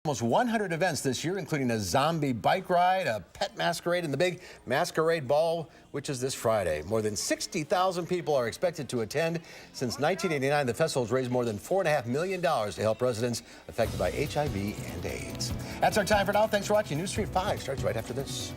Almost 100 events this year, including a zombie bike ride, a pet masquerade, and the big masquerade ball, which is this Friday. More than 60,000 people are expected to attend. Since 1989, the festival has raised more than $4.5 million to help residents affected by HIV and AIDS. That's our time for now. Thanks for watching. News Street 5 starts right after this.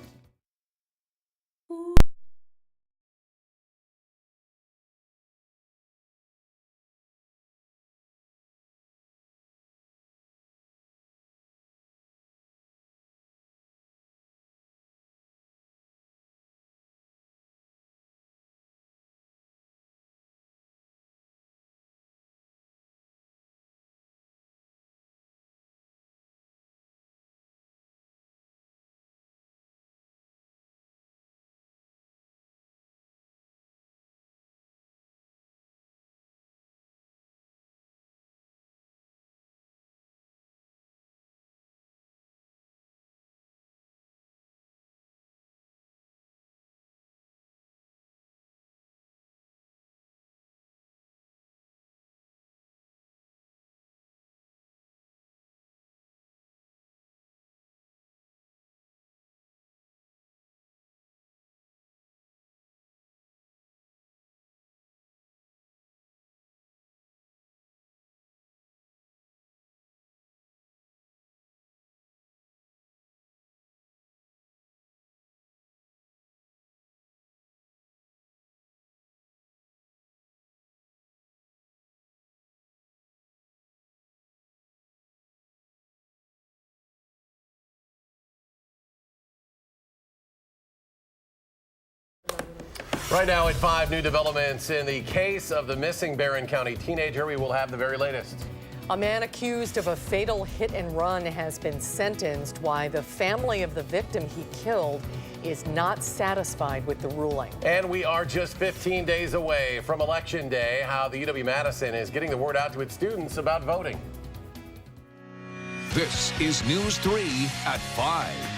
Right now at 5, new developments in the case of the missing Barron County teenager. We will have the very latest. A man accused of a fatal hit and run has been sentenced, while the family of the victim he killed is not satisfied with the ruling. And we are just 15 days away from Election Day. How the UW-Madison is getting the word out to its students about voting. This is News 3 at 5.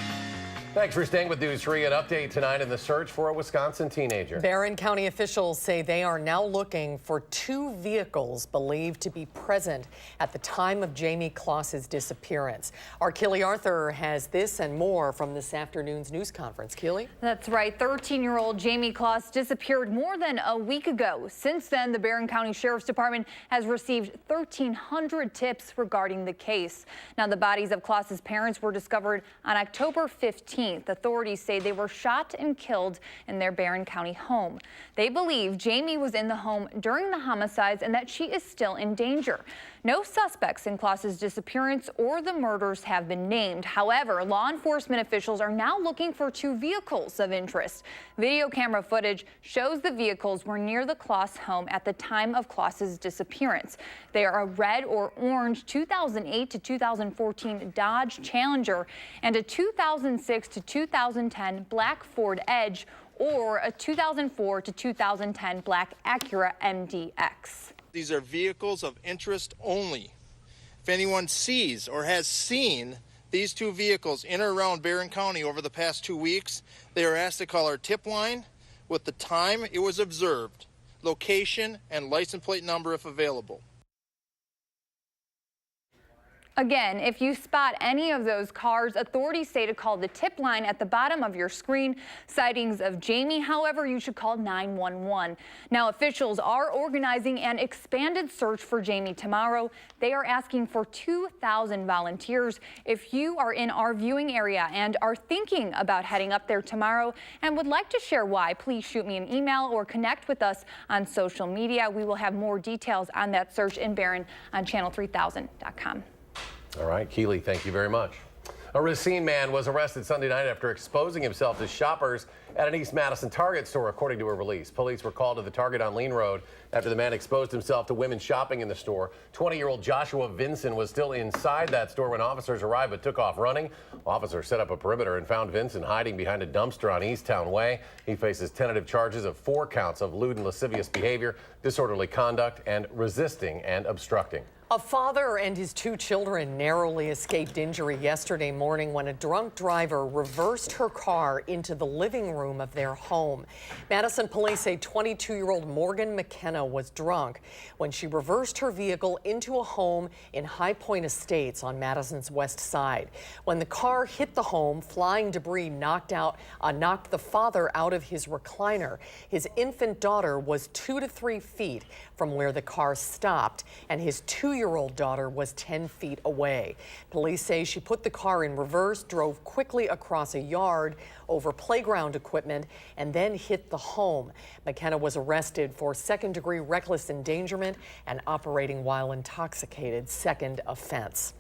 Thanks for staying with News 3. An update tonight in the search for a Wisconsin teenager. Barron County officials say they are now looking for 2 vehicles believed to be present at the time of Jamie Kloss's disappearance. Our Keely Arthur has this and more from this afternoon's news conference. Keely? That's right. 13-year-old Jamie Kloss disappeared more than a week ago. Since then, the Barron County Sheriff's Department has received 1,300 tips regarding the case. Now, the bodies of Kloss's parents were discovered on October 15th. Authorities say they were shot and killed in their Barron County home. They believe Jamie was in the home during the homicides and that she is still in danger. No suspects in Kloss's disappearance or the murders have been named. However, law enforcement officials are now looking for 2 vehicles of interest. Video camera footage shows the vehicles were near the Kloss home at the time of Kloss's disappearance. They are a red or orange 2008 to 2014 Dodge Challenger and a 2006 to 2010 black Ford Edge or a 2004 to 2010 black Acura MDX. These are vehicles of interest only. If anyone sees or has seen these 2 vehicles in or around Barron County over the past 2 weeks, they are asked to call our tip line with the time it was observed, location, and license plate number if available. Again, if you spot any of those cars, authorities say to call the tip line at the bottom of your screen. Sightings of Jamie, however, you should call 911. Now, officials are organizing an expanded search for Jamie tomorrow. They are asking for 2,000 volunteers. If you are in our viewing area and are thinking about heading up there tomorrow and would like to share why, please shoot me an email or connect with us on social media. We will have more details on that search in Barron on channel3000.com. All right, Keely, thank you very much. A Racine man was arrested Sunday night after exposing himself to shoppers at an East Madison Target store, according to a release. Police were called to the Target on Lean Road after the man exposed himself to women shopping in the store. 20-year-old Joshua Vinson was still inside that store when officers arrived but took off running. Officers set up a perimeter and found Vinson hiding behind a dumpster on Easttown Way. He faces tentative charges of 4 counts of lewd and lascivious behavior, disorderly conduct, and resisting and obstructing. A father and his 2 children narrowly escaped injury yesterday morning when a drunk driver reversed her car into the living room of their home. Madison police say 22-year-old Morgan McKenna was drunk when she reversed her vehicle into a home in High Point Estates on Madison's west side. When the car hit the home, flying debris knocked the father out of his recliner. His infant daughter was 2 to 3 feet from where the car stopped, and his 2-year-old daughter was 10 feet away. Police say she put the car in reverse, drove quickly across a yard over playground equipment, and then hit the home. McKenna was arrested for second-degree reckless endangerment and operating while intoxicated, second offense.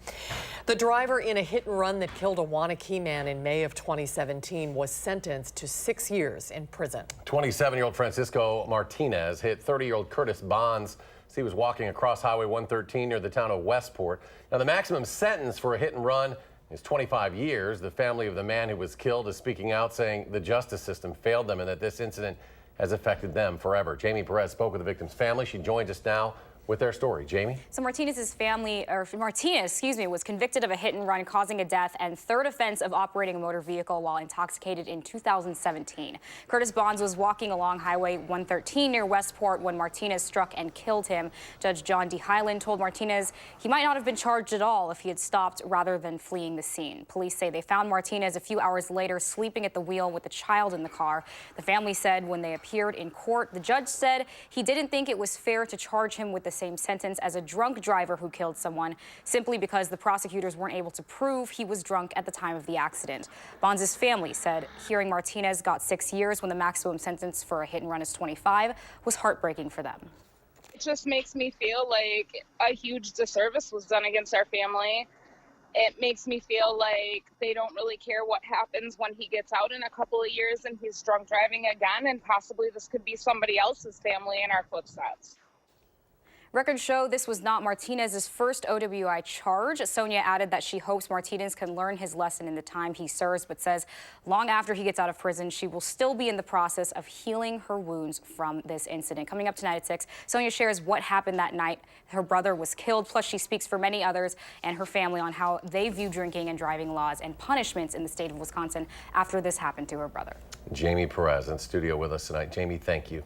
The driver in a hit-and-run that killed a Wanakee man in May of 2017 was sentenced to 6 years in prison. 27-year-old Francisco Martinez hit 30-year-old Curtis Bonds as he was walking across Highway 113 near the town of Westport. Now, the maximum sentence for a hit-and-run is 25 years. The family of the man who was killed is speaking out, saying the justice system failed them and that this incident has affected them forever. Jamie Perez spoke with the victim's family. She joins us now with their story. Jamie? So Martinez, was convicted of a hit and run causing a death and third offense of operating a motor vehicle while intoxicated in 2017. Curtis Bonds was walking along Highway 113 near Westport when Martinez struck and killed him. Judge John D. Hyland told Martinez he might not have been charged at all if he had stopped rather than fleeing the scene. Police say they found Martinez a few hours later sleeping at the wheel with a child in the car. The family said when they appeared in court, the judge said he didn't think it was fair to charge him with the same sentence as a drunk driver who killed someone, simply because the prosecutors weren't able to prove he was drunk at the time of the accident. Bonds' family said hearing Martinez got 6 years when the maximum sentence for a hit and run is 25 was heartbreaking for them. It just makes me feel like a huge disservice was done against our family. It makes me feel like they don't really care what happens when he gets out in a couple of years and he's drunk driving again, and possibly this could be somebody else's family in our footsteps. Records show this was not Martinez's first OWI charge. Sonia added that she hopes Martinez can learn his lesson in the time he serves, but says long after he gets out of prison, she will still be in the process of healing her wounds from this incident. Coming up tonight at 6, Sonia shares what happened that night her brother was killed, plus she speaks for many others and her family on how they view drinking and driving laws and punishments in the state of Wisconsin after this happened to her brother. Jamie Perez in studio with us tonight. Jamie, thank you.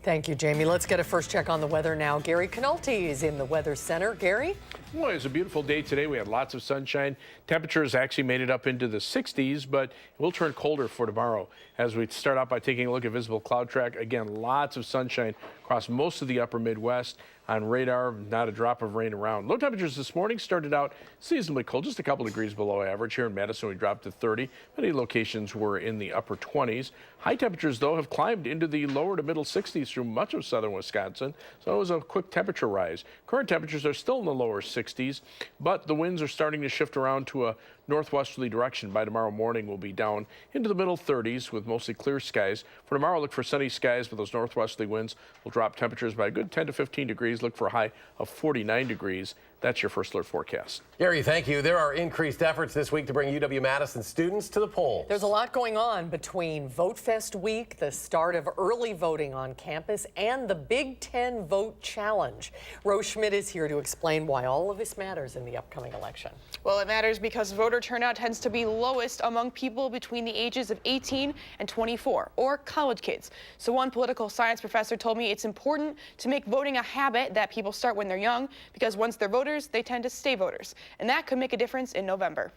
Thank you, Jamie. Let's get a first check on the weather now. Gary Canulti is in the Weather Center. Gary? Well, it's a beautiful day today. We had lots of sunshine. Temperatures actually made it up into the 60s, but it will turn colder for tomorrow. As we start out by taking a look at visible cloud track, again, lots of sunshine across most of the upper Midwest. On radar, not a drop of rain around. Low temperatures this morning started out seasonably cold, just a couple degrees below average. Here in Madison, we dropped to 30. Many locations were in the upper 20s. High temperatures, though, have climbed into the lower to middle 60s through much of southern Wisconsin, so it was a quick temperature rise. Current temperatures are still in the lower 60s, but the winds are starting to shift around to a northwesterly direction. By tomorrow morning, we'll be down into the middle 30s with mostly clear skies. For tomorrow, look for sunny skies, but those northwesterly winds will drop temperatures by a good 10 to 15 degrees. Look for a high of 49 degrees. That's your First Alert forecast. Gary, thank you. There are increased efforts this week to bring UW-Madison students to the polls. There's a lot going on between Vote Fest week, the start of early voting on campus, and the Big Ten Vote Challenge. Rose Schmidt is here to explain why all of this matters in the upcoming election. Well, it matters because voter turnout tends to be lowest among people between the ages of 18 and 24, or college kids. So one political science professor told me it's important to make voting a habit that people start when they're young, because once they're voters, they tend to stay voters, and that could make a difference in November.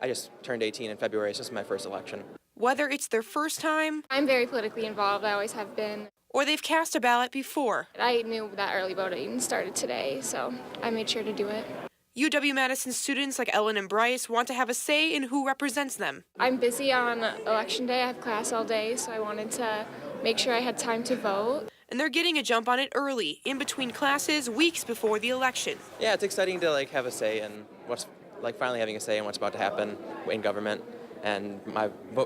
I just turned 18 in February. It's just my first election. Whether it's their first time, I'm very politically involved. I always have been. Or they've cast a ballot before. I knew that early voting started today, so I made sure to do it. UW-Madison students like Ellen and Bryce want to have a say in who represents them. I'm busy on election day. I have class all day, so I wanted to make sure I had time to vote. And they're getting a jump on it early, in between classes, weeks before the election. Yeah, it's exciting to have a say in finally having a say in what's about to happen in government. And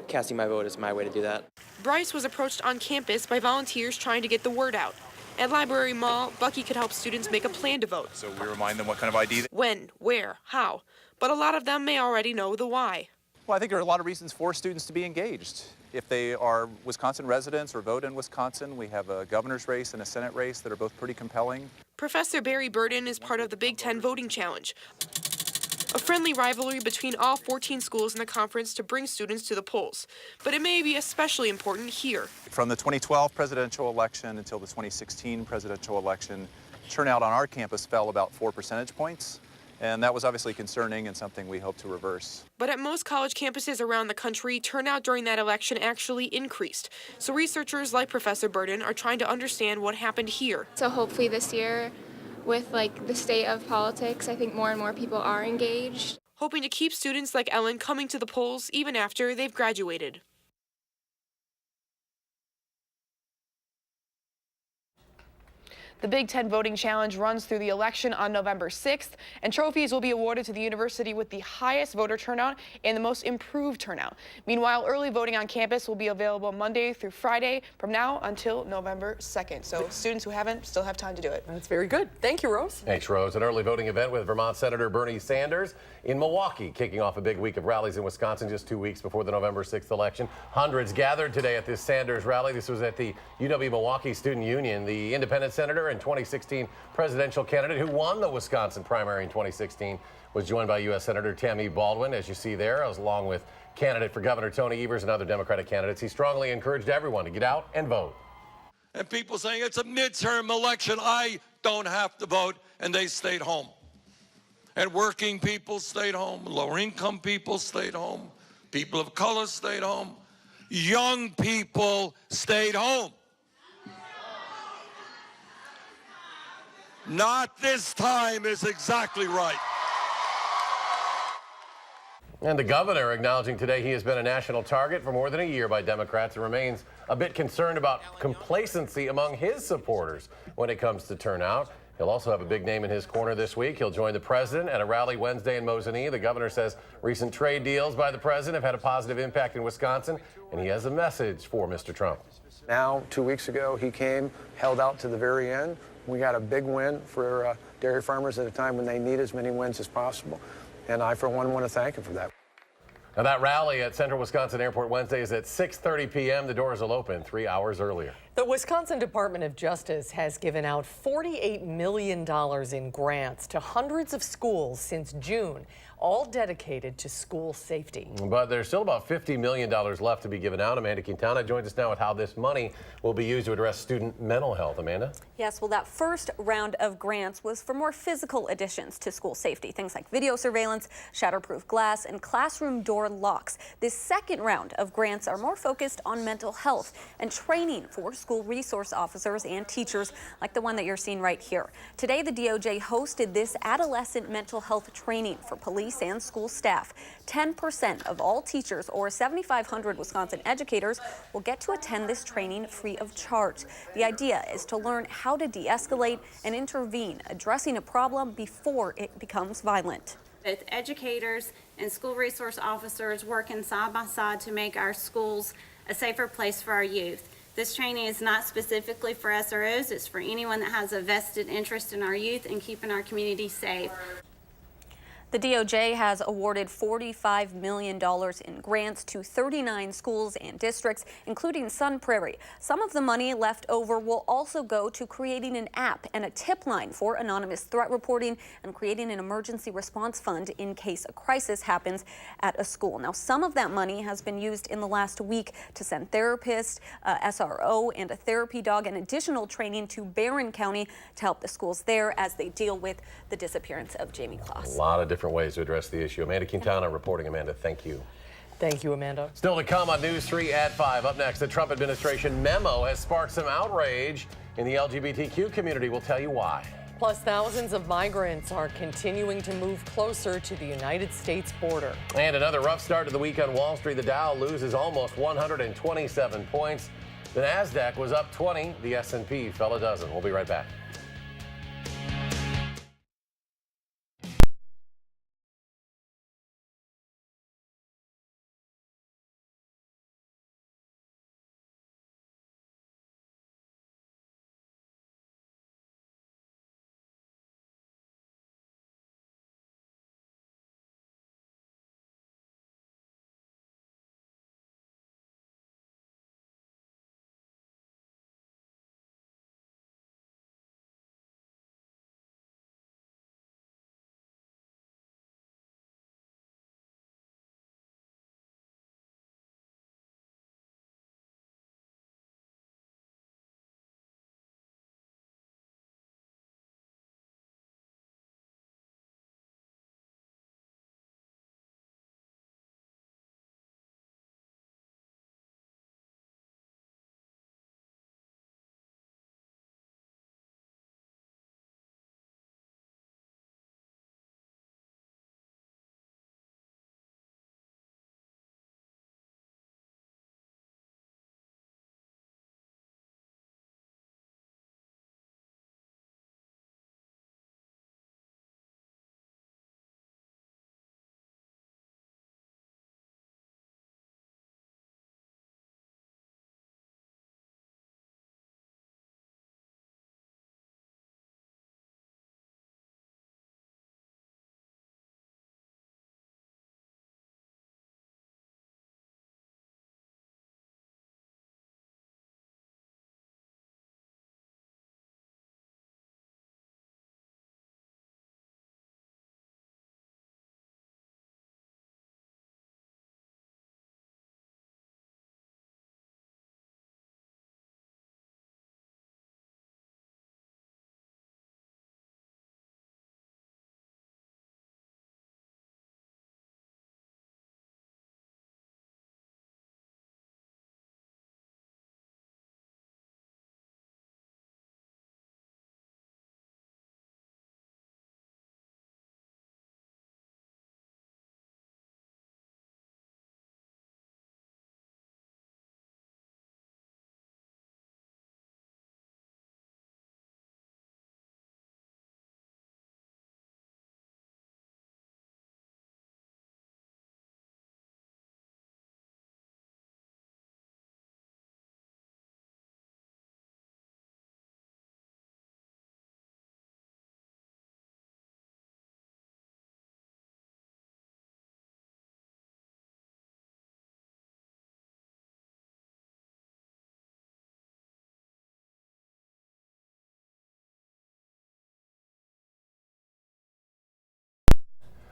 casting my vote is my way to do that. Bryce was approached on campus by volunteers trying to get the word out. At Library Mall, Bucky could help students make a plan to vote. So we remind them what kind of ID. When, where, how. But a lot of them may already know the why. Well, I think there are a lot of reasons for students to be engaged. If they are Wisconsin residents or vote in Wisconsin, we have a governor's race and a Senate race that are both pretty compelling. Professor Barry Burden is part of the Big Ten Voting Challenge, a friendly rivalry between all 14 schools in the conference to bring students to the polls. But it may be especially important here. From the 2012 presidential election until the 2016 presidential election, turnout on our campus fell about 4 percentage points. And that was obviously concerning and something we hope to reverse. But at most college campuses around the country, turnout during that election actually increased. So researchers like Professor Burden are trying to understand what happened here. So hopefully this year, with the state of politics, I think more and more people are engaged. Hoping to keep students like Ellen coming to the polls even after they've graduated. The Big Ten Voting Challenge runs through the election on November 6th, and trophies will be awarded to the university with the highest voter turnout and the most improved turnout. Meanwhile, early voting on campus will be available Monday through Friday from now until November 2nd. So students who haven't still have time to do it. That's very good. Thank you, Rose. Thanks, Rose. An early voting event with Vermont Senator Bernie Sanders in Milwaukee, kicking off a big week of rallies in Wisconsin just 2 weeks before the November 6th election. Hundreds gathered today at this Sanders rally. This was at the UW-Milwaukee Student Union. The independent senator and 2016 presidential candidate who won the Wisconsin primary in 2016 was joined by U.S. Senator Tammy Baldwin, as you see there, along with candidate for Governor Tony Evers and other Democratic candidates. He strongly encouraged everyone to get out and vote. And people saying it's a midterm election, I don't have to vote, and they stayed home. And working people stayed home, lower income people stayed home, people of color stayed home, young people stayed home. Not this time is exactly right. And the governor acknowledging today he has been a national target for more than a year by Democrats and remains a bit concerned about complacency among his supporters when it comes to turnout. He'll also have a big name in his corner this week. He'll join the president at a rally Wednesday in Mosinee. The governor says recent trade deals by the president have had a positive impact in Wisconsin, and he has a message for Mr. Trump. Now, 2 weeks ago, he came, held out to the very end. We got a big win for dairy farmers at a time when they need as many wins as possible. And I, for one, want to thank him for that. Now, that rally at Central Wisconsin Airport Wednesday is at 6:30 p.m. The doors will open 3 hours earlier. The Wisconsin Department of Justice has given out $48 million in grants to hundreds of schools since June, all dedicated to school safety. But there's still about $50 million left to be given out. Amanda Quintana joins us now with how this money will be used to address student mental health. Amanda? Yes, well, that first round of grants was for more physical additions to school safety, things like video surveillance, shatterproof glass, and classroom door locks. This second round of grants are more focused on mental health and training for school resource officers and teachers, like the one that you're seeing right here. Today, the DOJ hosted this adolescent mental health training for police and school staff. 10% of all teachers, or 7,500 Wisconsin educators, will get to attend this training free of charge. The idea is to learn how to de-escalate and intervene, addressing a problem before it becomes violent. With educators and school resource officers working side by side to make our schools a safer place for our youth. This training is not specifically for SROs, it's for anyone that has a vested interest in our youth and keeping our community safe. The DOJ has awarded $45 million in grants to 39 schools and districts, including Sun Prairie. Some of the money left over will also go to creating an app and a tip line for anonymous threat reporting and creating an emergency response fund in case a crisis happens at a school. Now, some of that money has been used in the last week to send therapists, SRO, and a therapy dog, and additional training to Barron County to help the schools there as they deal with the disappearance of Jamie Kloss. A lot of different ways to address the issue. Amanda Quintana reporting. Amanda, thank you. Thank you, Amanda. Still to come on News 3 at 5. Up next, the Trump administration memo has sparked some outrage in the LGBTQ community. We'll tell you why. Plus, thousands of migrants are continuing to move closer to the United States border. And another rough start to the week on Wall Street. The Dow loses almost 127 points. The NASDAQ was up 20. The S&P fell a dozen. We'll be right back.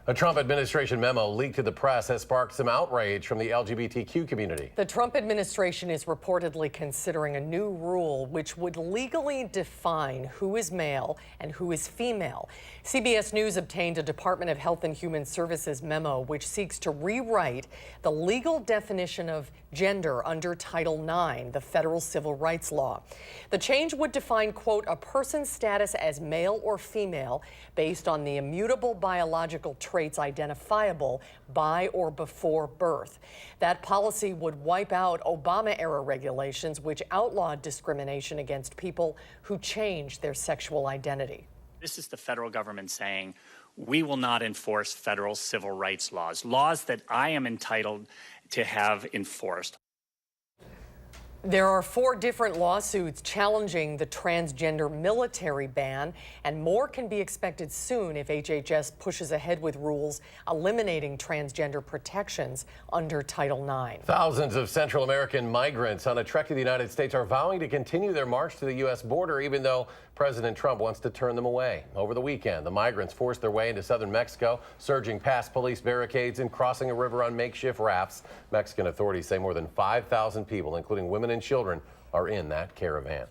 A Trump administration memo leaked to the press has sparked some outrage from the LGBTQ community. The Trump administration is reportedly considering a new rule which would legally define who is male and who is female. CBS News obtained a Department of Health and Human Services memo which seeks to rewrite the legal definition of gender under Title IX, the federal civil rights law. The change would define, quote, a person's status as male or female based on the immutable biological traits identifiable by or before birth. That policy would wipe out Obama-era regulations which outlawed discrimination against people who change their sexual identity. This is the federal government saying, we will not enforce federal civil rights laws that I am entitled to have enforced. There are 4 different lawsuits challenging the transgender military ban, and more can be expected soon if HHS pushes ahead with rules eliminating transgender protections under Title IX. Thousands of Central American migrants on a trek to the United States are vowing to continue their march to the U.S. border, even though President Trump wants to turn them away. Over the weekend, the migrants forced their way into southern Mexico, surging past police barricades and crossing a river on makeshift rafts. Mexican authorities say more than 5,000 people, including women and children, are in that caravan.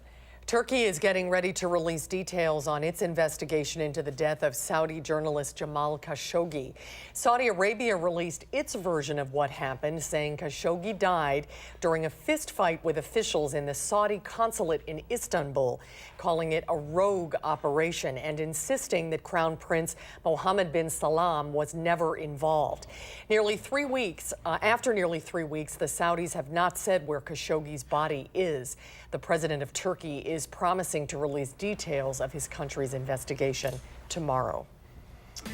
Turkey is getting ready to release details on its investigation into the death of Saudi journalist Jamal Khashoggi. Saudi Arabia released its version of what happened, saying Khashoggi died during a fistfight with officials in the Saudi consulate in Istanbul, calling it a rogue operation and insisting that Crown Prince Mohammed bin Salman was never involved. After nearly 3 weeks, the Saudis have not said where Khashoggi's body is. The president of Turkey is promising to release details of his country's investigation tomorrow.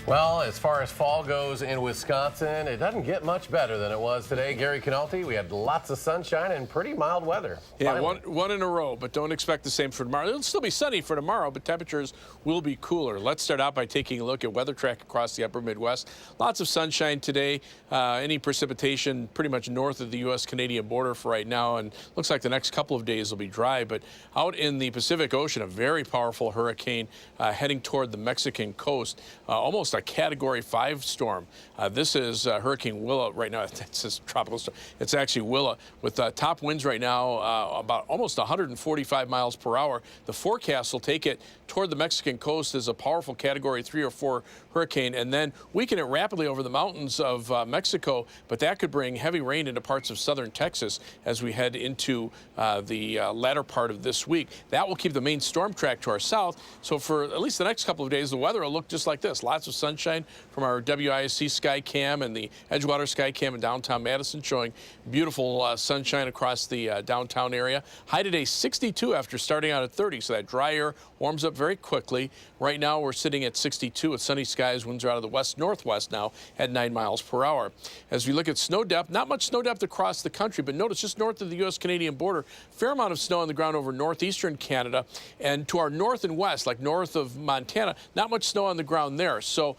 Well, as far as fall goes in Wisconsin, it doesn't get much better than it was today. Gary Canalti, we had lots of sunshine and pretty mild weather. Yeah, one in a row, but don't expect the same for tomorrow. It'll still be sunny for tomorrow, but temperatures will be cooler. Let's start out by taking a look at weather track across the upper Midwest. Lots of sunshine today. Any precipitation pretty much north of the U.S.-Canadian border for right now, and looks like the next couple of days will be dry. But out in the Pacific Ocean, a very powerful hurricane heading toward the Mexican coast. Almost a Category 5 storm. This is Hurricane Willa right now. It's a tropical storm. It's actually Willa with top winds right now about almost 145 miles per hour. The forecast will take it toward the Mexican coast as a powerful Category 3 or 4 hurricane and then weaken it rapidly over the mountains of Mexico, but that could bring heavy rain into parts of southern Texas as we head into the latter part of this week. That will keep the main storm track to our south, so for at least the next couple of days the weather will look just like this. Lots of sunshine from our WISC sky cam and the Edgewater sky cam in downtown Madison, showing beautiful sunshine across the downtown area. High today 62 after starting out at 30, so that dry air warms up very quickly. Right now we're sitting at 62 with sunny skies. Winds are out of the west-northwest now at 9 miles per hour. As we look at snow depth, not much snow depth across the country, but notice just north of the U.S.-Canadian border, fair amount of snow on the ground over northeastern Canada, and to our north and west, like north of Montana, not much snow on the ground there. So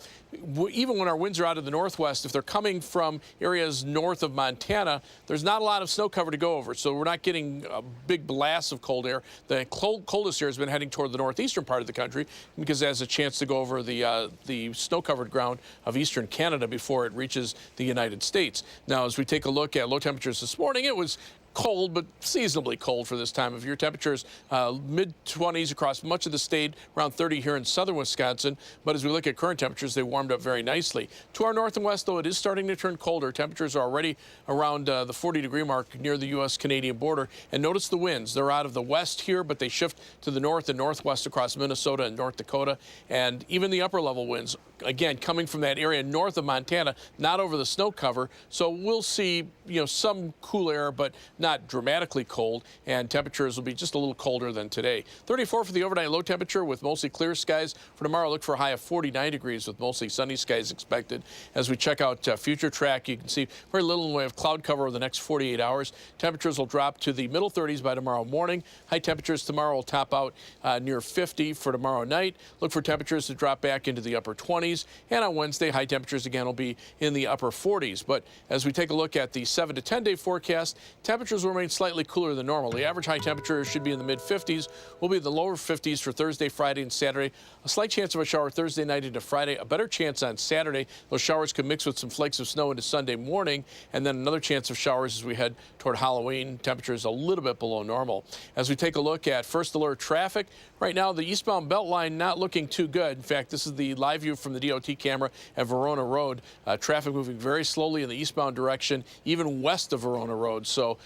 even when our winds are out of the northwest, if they're coming from areas north of Montana, there's not a lot of snow cover to go over. So we're not getting a big blast of cold air. The coldest air has been heading toward the northeastern part of the country because it has a chance to go over the snow-covered ground of eastern Canada before it reaches the United States. Now, as we take a look at low temperatures this morning, it was cold, but seasonably cold for this time of year. Temperatures mid-20s across much of the state, around 30 here in southern Wisconsin. But as we look at current temperatures, they warmed up very nicely. To our north and west, though, it is starting to turn colder. Temperatures are already around the 40-degree mark near the U.S.-Canadian border. And notice the winds. They're out of the west here, but they shift to the north and northwest across Minnesota and North Dakota. And even the upper-level winds, again, coming from that area north of Montana, not over the snow cover. So we'll see, some cool air, but not dramatically cold, and temperatures will be just a little colder than today. 34 for the overnight low temperature with mostly clear skies. For tomorrow, look for a high of 49 degrees with mostly sunny skies expected. As we check out future track, you can see very little in the way of cloud cover over the next 48 hours. Temperatures will drop to the middle 30s by tomorrow morning. High temperatures tomorrow will top out near 50 for tomorrow night. Look for temperatures to drop back into the upper 20s. And on Wednesday, high temperatures again will be in the upper 40s. But as we take a look at the 7 to 10-day forecast, temperatures will remain slightly cooler than normal. The average high temperature should be in the mid-50s. We'll be in the lower 50s for Thursday, Friday, and Saturday. A slight chance of a shower Thursday night into Friday. A better chance chance on Saturday. Those showers could mix with some flakes of snow into Sunday morning, and then another chance of showers as we head toward Halloween. Temperatures a little bit below normal. As we take a look at first alert traffic, right now the eastbound Beltline not looking too good. In fact, this is the live view from the DOT camera at Verona Road. Traffic moving very slowly in the eastbound direction, even west of Verona Road. So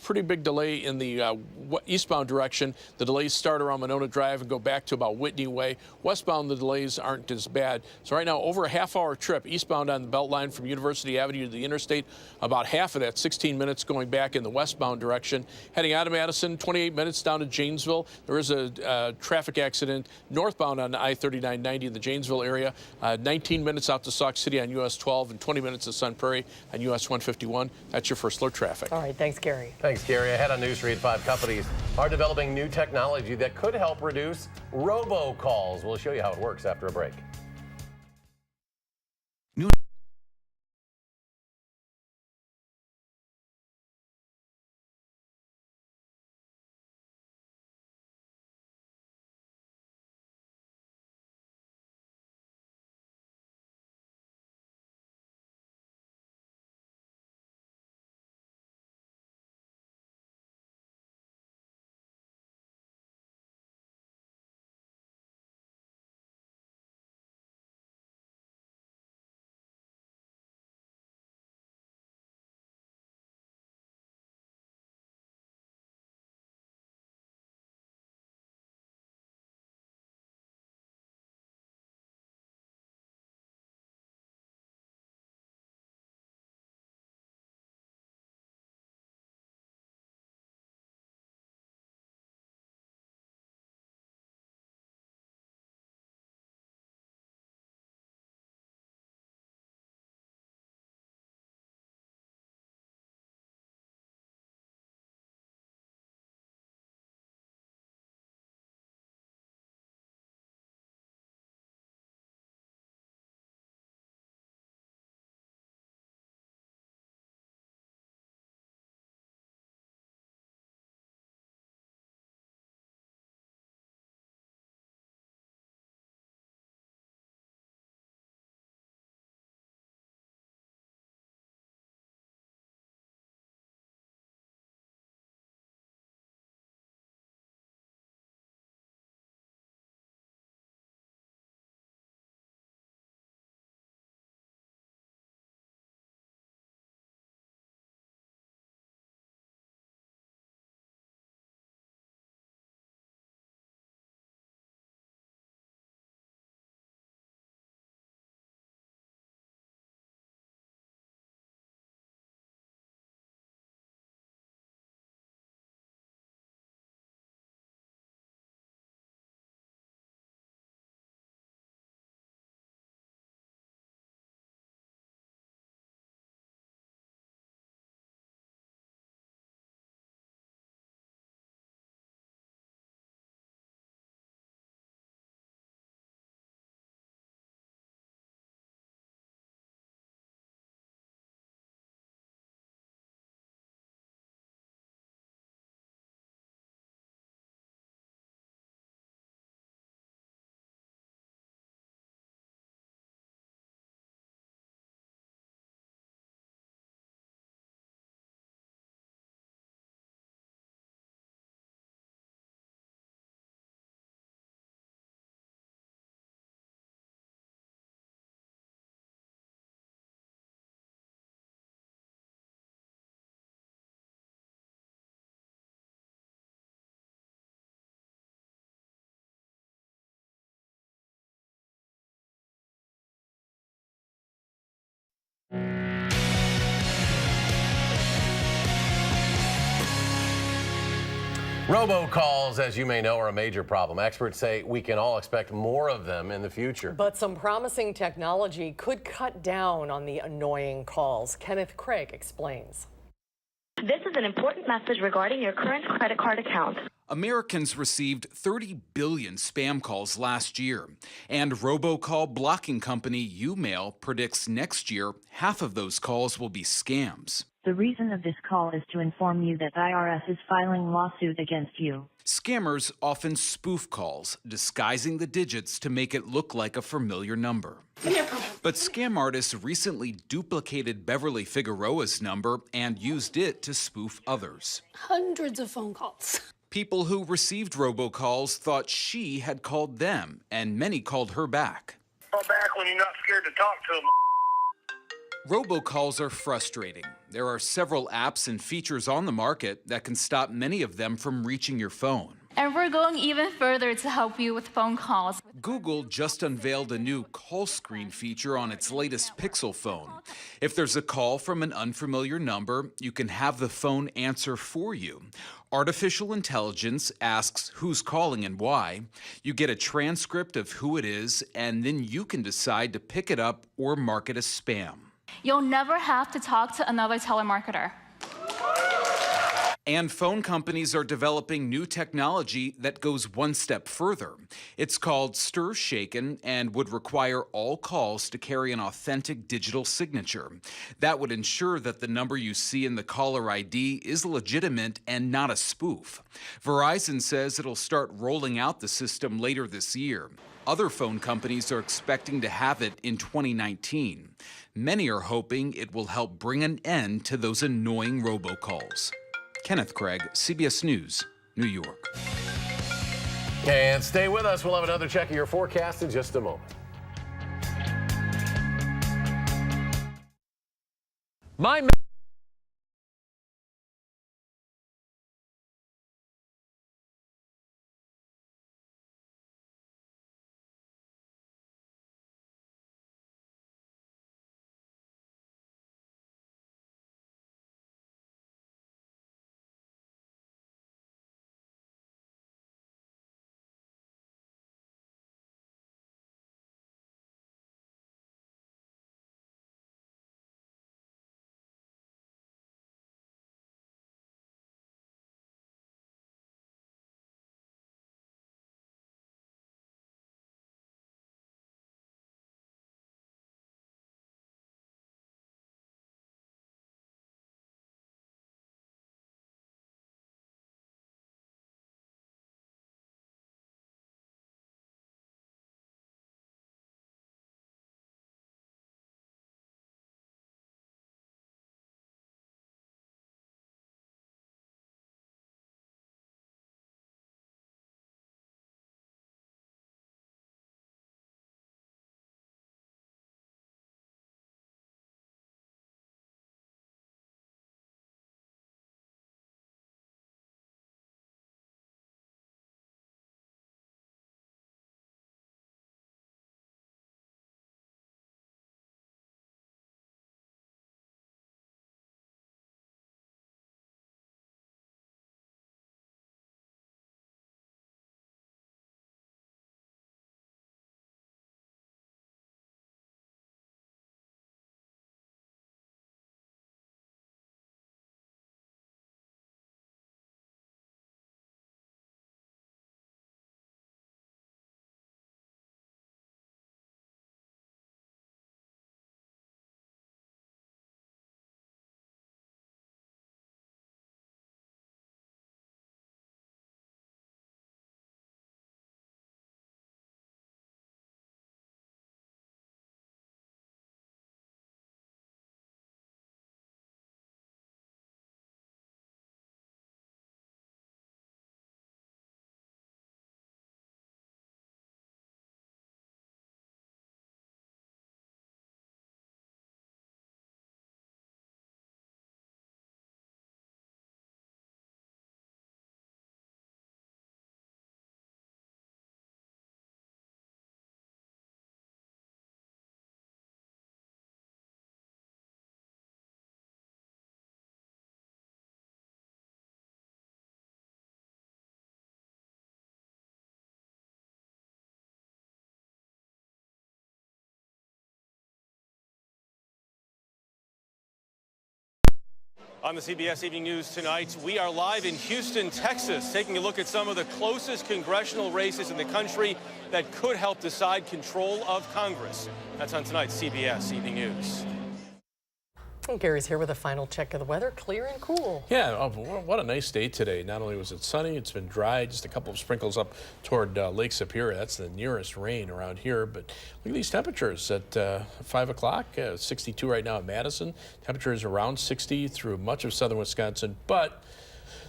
pretty big delay in the eastbound direction. The delays start around Monona Drive and go back to about Whitney Way. Westbound, the delays aren't as bad. So right now, over a half-hour trip eastbound on the Beltline from University Avenue to the interstate. About half of that, 16 minutes going back in the westbound direction. Heading out of Madison, 28 minutes down to Janesville. There is a traffic accident northbound on I-3990 in the Janesville area. 19 minutes out to Sauk City on US 12 and 20 minutes to Sun Prairie on US 151. That's your first alert traffic. All right, thanks, Gary. Thanks, Gary. Ahead on News 3 at 5, companies are developing new technology that could help reduce robocalls. We'll show you how it works after a break. Robocalls, as you may know, are a major problem. Experts say we can all expect more of them in the future. But some promising technology could cut down on the annoying calls. Kenneth Craig explains. This is an important message regarding your current credit card account. Americans received 30 billion spam calls last year, and robocall blocking company Umail predicts next year half of those calls will be scams. The reason of this call is to inform you that IRS is filing lawsuit against you. Scammers often spoof calls, disguising the digits to make it look like a familiar number. But scam artists recently duplicated Beverly Figueroa's number and used it to spoof others. Hundreds of phone calls. People who received robocalls thought she had called them, and many called her back. Call back when you're not scared to talk to them. Robocalls are frustrating. There are several apps and features on the market that can stop many of them from reaching your phone. And we're going even further to help you with phone calls. Google just unveiled a new call screen feature on its latest Pixel phone. If there's a call from an unfamiliar number, you can have the phone answer for you. Artificial intelligence asks who's calling and why. You get a transcript of who it is, and then you can decide to pick it up or mark it as spam. You'll never have to talk to another telemarketer. And phone companies are developing new technology that goes one step further. It's called Stir Shaken and would require all calls to carry an authentic digital signature. That would ensure that the number you see in the caller ID is legitimate and not a spoof. Verizon says it'll start rolling out the system later this year. Other phone companies are expecting to have it in 2019. Many are hoping it will help bring an end to those annoying robocalls. Kenneth Craig, CBS News, New York. And stay with us. We'll have another check of your forecast in just a moment. On the CBS Evening News tonight, we are live in Houston, Texas, taking a look at some of the closest congressional races in the country that could help decide control of Congress. That's on tonight's CBS Evening News. And Gary's here with a final check of the weather. Clear and cool. Yeah, what a nice day today. Not only was it sunny, it's been dry, just a couple of sprinkles up toward Lake Superior. That's the nearest rain around here. But look at these temperatures at 5 o'clock. 62 right now at Madison. Temperatures around 60 through much of southern Wisconsin. But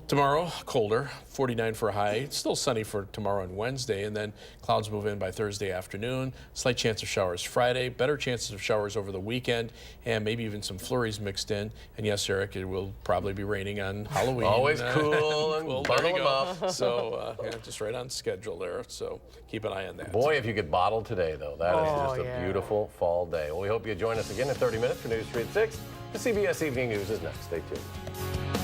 tomorrow, colder, 49 for a high. It's still sunny for tomorrow and Wednesday, and then clouds move in by Thursday afternoon. Slight chance of showers Friday, better chances of showers over the weekend, and maybe even some flurries mixed in. And yes, Eric, it will probably be raining on Halloween. Always cool and well, bundle them up. So yeah, just right on schedule there, so keep an eye on that. Boy, if you could bottle today, though. That is just a beautiful fall day. Well, we hope you join us again in 30 minutes for News 3 at 6. The CBS Evening News is next. Stay tuned.